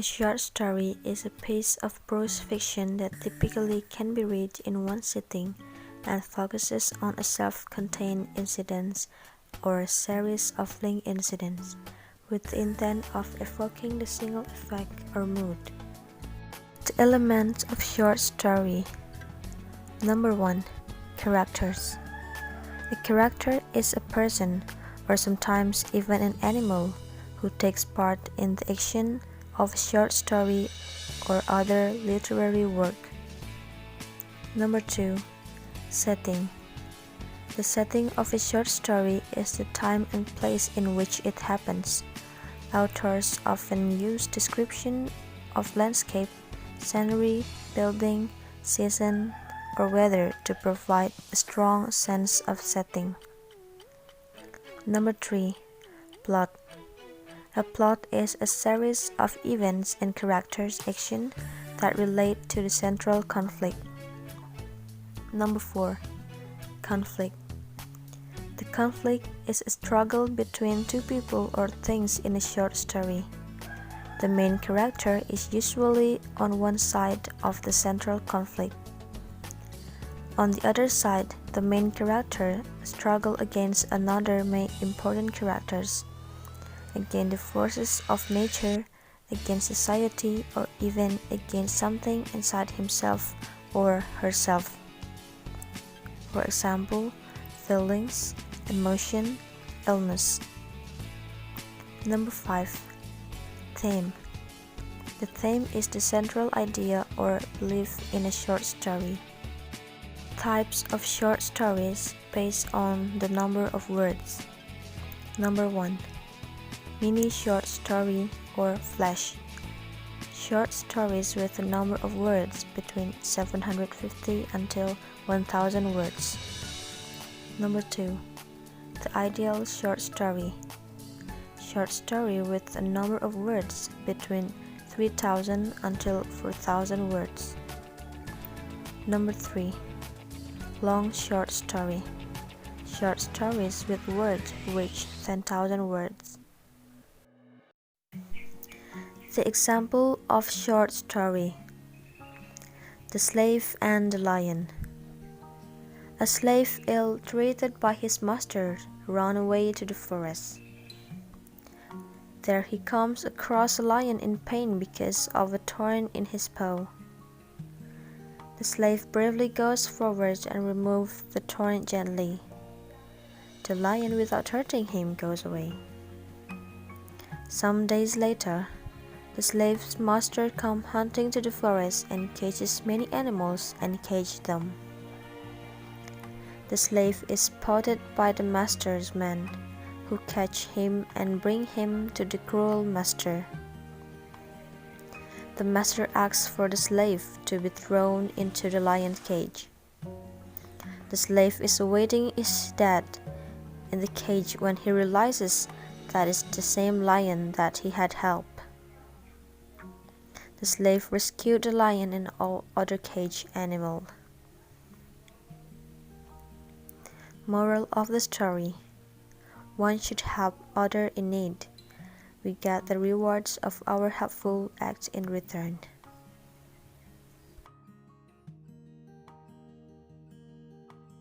A short story is a piece of prose fiction that typically can be read in one sitting and focuses on a self-contained incident or a series of linked incidents, with the intent of evoking the single effect or mood. The elements of short story. Number 1. Characters. A character is a person, or sometimes even an animal, who takes part in the action of a short story or other literary work. Number 2. Setting. The setting of a short story is the time and place in which it happens. Authors often use description of landscape, scenery, building, season, or weather to provide a strong sense of setting. Number 3. Plot. A plot is a series of events and characters' action that relate to the central conflict. Number 4. Conflict. The conflict is a struggle between two people or things in a short story. The main character is usually on one side of the central conflict. On the other side, the main character struggles against another main important characters, against the forces of nature, against society, or even against something inside himself or herself. For example, feelings, emotion, illness. Number 5. Theme. The theme is the central idea or belief in a short story. Types of short stories based on the number of words. Number 1. Mini short story or flash. Short stories with a number of words between 750 until 1000 words. Number 2. The ideal short story. Short story with a number of words between 3000 until 4000 words. Number 3. Long short story. Short stories with words reach 10,000 words. The example of short story. The Slave and the Lion. A slave ill-treated by his master ran away to the forest. There he comes across a lion in pain because of a thorn in his paw. The slave bravely goes forward and removes the thorn gently. The lion, without hurting him, goes away. Some days later, the slave's master comes hunting to the forest and catches many animals and cages them. The slave is spotted by the master's men, who catch him and bring him to the cruel master. The master asks for the slave to be thrown into the lion's cage. The slave is awaiting his death in the cage when he realizes that it's the same lion that he had helped. The slave rescued the lion and all other caged animals. Moral of the story. One should help others in need. We get the rewards of our helpful acts in return.